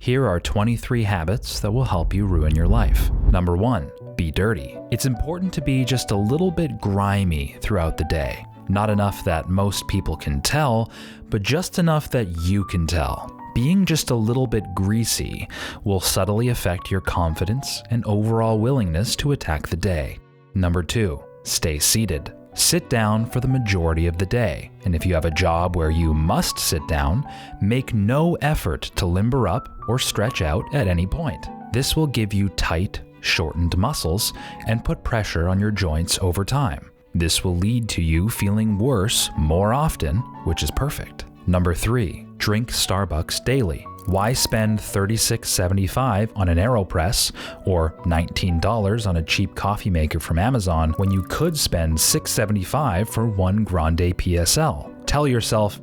Here are 23 habits that will help you ruin your life. Number 1, be dirty. It's important to be just a little bit grimy throughout the day. Not enough that most people can tell, but just enough that you can tell. Being just a little bit greasy will subtly affect your confidence and overall willingness to attack the day. Number 2, stay seated. Sit down for the majority of the day, and if you have a job where you must sit down, make no effort to limber up or stretch out at any point. This will give you tight, shortened muscles and put pressure on your joints over time. This will lead to you feeling worse more often, which is perfect. Number 3, drink Starbucks daily. Why spend $36.75 on an AeroPress or $19 on a cheap coffee maker from Amazon when you could spend $6.75 for one Grande PSL? Tell yourself,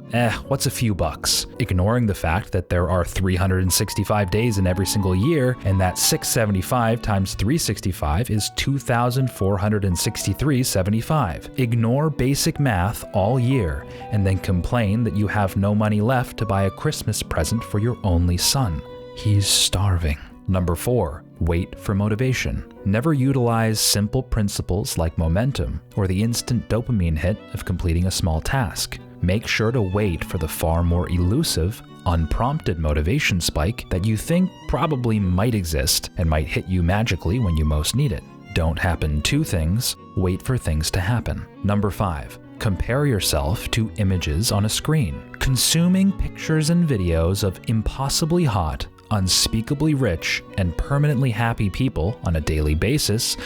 what's a few bucks? Ignoring the fact that there are 365 days in every single year and that $6.75 times 365 is $2,463.75. Ignore basic math all year and then complain that you have no money left to buy a Christmas present for your only son. He's starving. Number 4, wait for motivation. Never utilize simple principles like momentum or the instant dopamine hit of completing a small task. Make sure to wait for the far more elusive, unprompted motivation spike that you think probably might exist and might hit you magically when you most need it. Don't happen to things, wait for things to happen. Number 5, compare yourself to images on a screen. Consuming pictures and videos of impossibly hot, unspeakably rich, and permanently happy people on a daily basis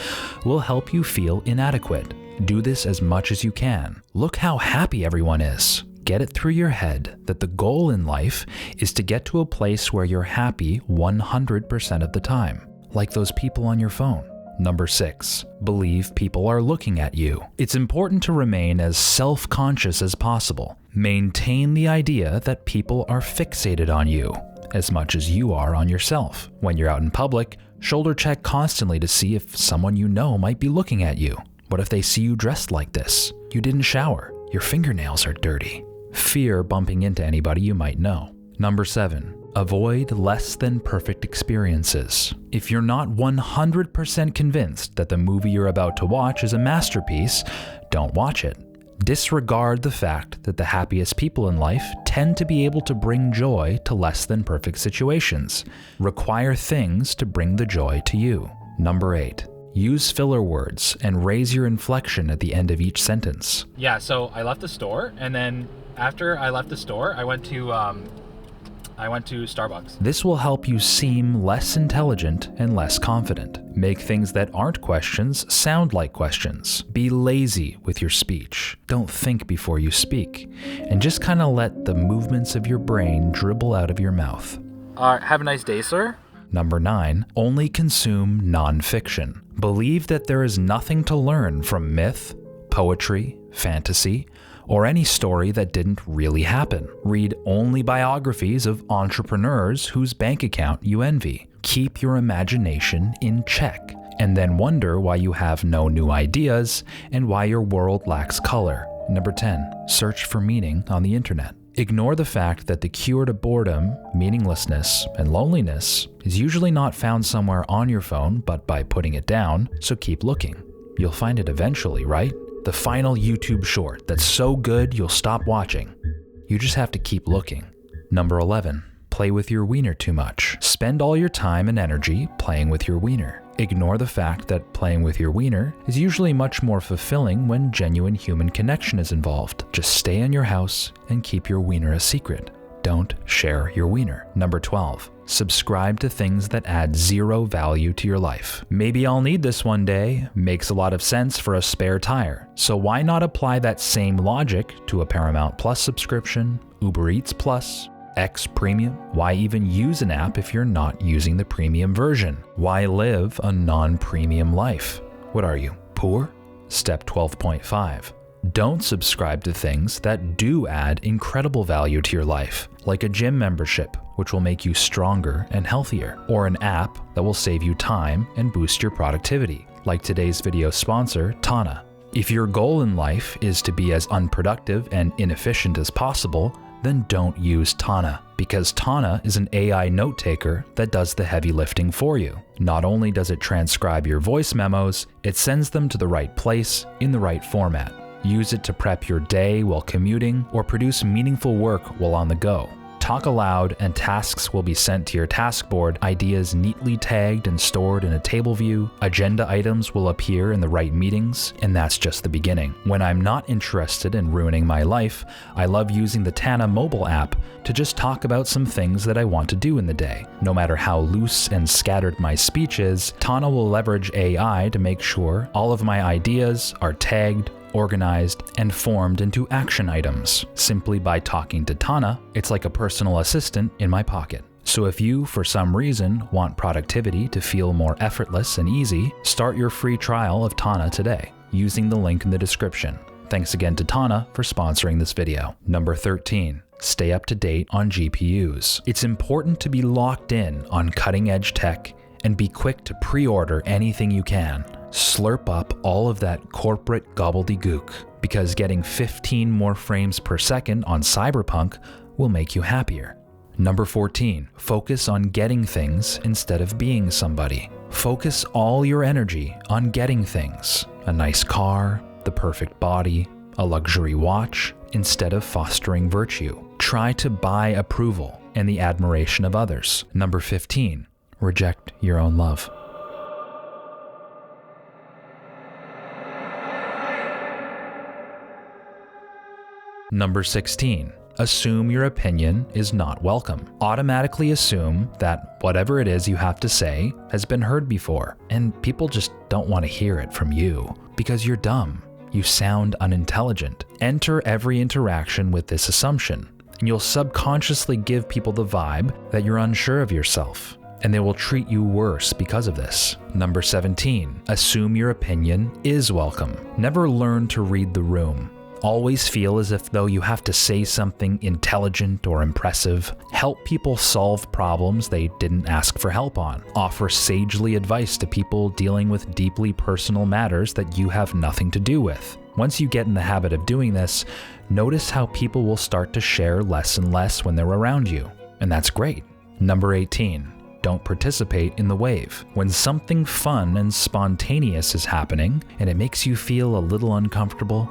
will help you feel inadequate. Do this as much as you can. Look how happy everyone is. Get it through your head that the goal in life is to get to a place where you're happy 100% of the time, like those people on your phone. Number 6, believe people are looking at you. It's important to remain as self-conscious as possible. Maintain the idea that people are fixated on you as much as you are on yourself. When you're out in public, shoulder check constantly to see if someone you know might be looking at you. What if they see you dressed like this? You didn't shower. Your fingernails are dirty. Fear bumping into anybody you might know. Number 7, avoid less than perfect experiences. If you're not 100% convinced that the movie you're about to watch is a masterpiece, don't watch it. Disregard the fact that the happiest people in life tend to be able to bring joy to less than perfect situations. Require things to bring the joy to you. Number 8, use filler words and raise your inflection at the end of each sentence. Yeah, so I left the store, and then after I left the store, I went to Starbucks. This will help you seem less intelligent and less confident. Make things that aren't questions sound like questions. Be lazy with your speech. Don't think before you speak, and just kind of let the movements of your brain dribble out of your mouth. Have a nice day, sir. Number 9, only consume nonfiction. Believe that there is nothing to learn from myth, poetry, fantasy, or any story that didn't really happen. Read only biographies of entrepreneurs whose bank account you envy. Keep your imagination in check, and then wonder why you have no new ideas and why your world lacks color. Number 10, search for meaning on the internet. Ignore the fact that the cure to boredom, meaninglessness, and loneliness is usually not found somewhere on your phone, but by putting it down, so keep looking. You'll find it eventually, right? The final YouTube short that's so good you'll stop watching. You just have to keep looking. Number 11, play with your wiener too much. Spend all your time and energy playing with your wiener. Ignore the fact that playing with your wiener is usually much more fulfilling when genuine human connection is involved. Just stay in your house and keep your wiener a secret. Don't share your wiener. Number 12, subscribe to things that add zero value to your life. Maybe I'll need this one day makes a lot of sense for a spare tire. So why not apply that same logic to a Paramount Plus subscription, Uber Eats Plus, X Premium? Why even use an app if you're not using the premium version? Why live a non-premium life? What are you, poor? Step 12.5. Don't subscribe to things that do add incredible value to your life, like a gym membership, which will make you stronger and healthier, or an app that will save you time and boost your productivity, like today's video sponsor, Tana. If your goal in life is to be as unproductive and inefficient as possible, then don't use Tana, because Tana is an AI note taker that does the heavy lifting for you. Not only does it transcribe your voice memos, it sends them to the right place in the right format. Use it to prep your day while commuting or produce meaningful work while on the go. Talk aloud and tasks will be sent to your task board, ideas neatly tagged and stored in a table view, agenda items will appear in the right meetings, and that's just the beginning. When I'm not interested in ruining my life, I love using the Tana mobile app to just talk about some things that I want to do in the day. No matter how loose and scattered my speech is, Tana will leverage AI to make sure all of my ideas are tagged, organized, and formed into action items. Simply by talking to Tana, it's like a personal assistant in my pocket. So if you, for some reason, want productivity to feel more effortless and easy, start your free trial of Tana today, using the link in the description. Thanks again to Tana for sponsoring this video. Number 13. Stay up to date on GPUs. It's important to be locked in on cutting-edge tech and be quick to pre-order anything you can. Slurp up all of that corporate gobbledygook, because getting 15 more frames per second on Cyberpunk will make you happier. Number 14. Focus on getting things instead of being somebody. Focus all your energy on getting things. A nice car, the perfect body, a luxury watch, instead of fostering virtue. Try to buy approval and the admiration of others. Number 15. Reject your own love. Number 16. Assume your opinion is not welcome. Automatically assume that whatever it is you have to say has been heard before, and people just don't want to hear it from you because you're dumb. You sound unintelligent. Enter every interaction with this assumption, and you'll subconsciously give people the vibe that you're unsure of yourself, and they will treat you worse because of this. Number 17. Assume your opinion is welcome. Never learn to read the room. Always feel as if though you have to say something intelligent or impressive. Help people solve problems they didn't ask for help on. Offer sagely advice to people dealing with deeply personal matters that you have nothing to do with. Once you get in the habit of doing this, notice how people will start to share less and less when they're around you. And that's great. Number 18. Don't participate in the wave. When something fun and spontaneous is happening and it makes you feel a little uncomfortable,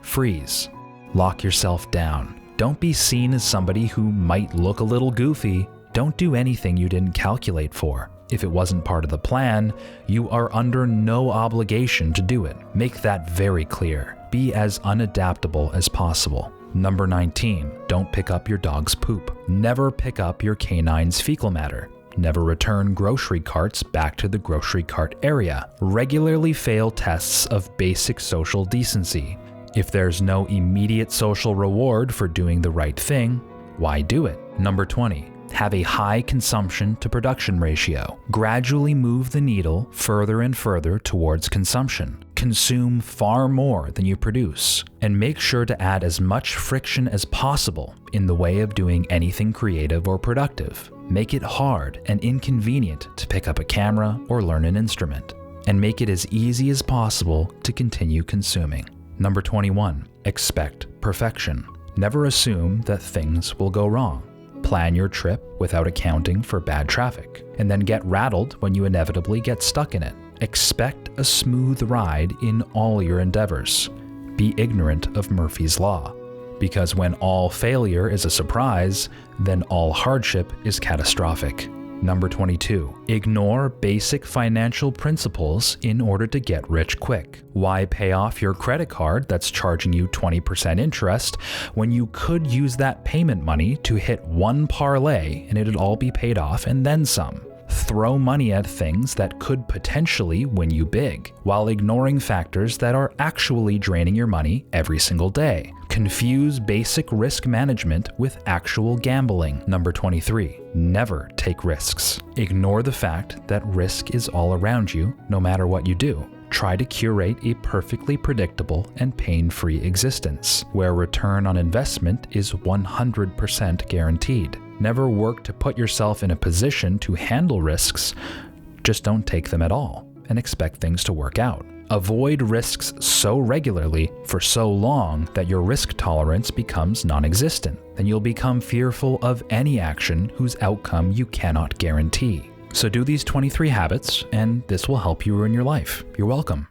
freeze. Lock yourself down. Don't be seen as somebody who might look a little goofy. Don't do anything you didn't calculate for. If it wasn't part of the plan, you are under no obligation to do it. Make that very clear. Be as unadaptable as possible. Number 19. Don't pick up your dog's poop. Never pick up your canine's fecal matter. Never return grocery carts back to the grocery cart area. Regularly fail tests of basic social decency. If there's no immediate social reward for doing the right thing, why do it? Number 20. Have a high consumption to production ratio. Gradually move the needle further and further towards consumption. Consume far more than you produce, and make sure to add as much friction as possible in the way of doing anything creative or productive. Make it hard and inconvenient to pick up a camera or learn an instrument, and make it as easy as possible to continue consuming. Number 21. Expect perfection. Never assume that things will go wrong. Plan your trip without accounting for bad traffic, and then get rattled when you inevitably get stuck in it. Expect a smooth ride in all your endeavors. Be ignorant of Murphy's Law, because when all failure is a surprise, then all hardship is catastrophic. Number 22. Ignore basic financial principles in order to get rich quick. Why pay off your credit card that's charging you 20% interest when you could use that payment money to hit one parlay and it'd all be paid off and then some? Throw money at things that could potentially win you big, while ignoring factors that are actually draining your money every single day. Confuse basic risk management with actual gambling. Number 23. Never take risks. Ignore the fact that risk is all around you, no matter what you do. Try to curate a perfectly predictable and pain-free existence, where return on investment is 100% guaranteed. Never work to put yourself in a position to handle risks. Just don't take them at all and expect things to work out. Avoid risks so regularly for so long that your risk tolerance becomes non-existent. Then you'll become fearful of any action whose outcome you cannot guarantee. So do these 23 habits, and this will help you in your life. You're welcome.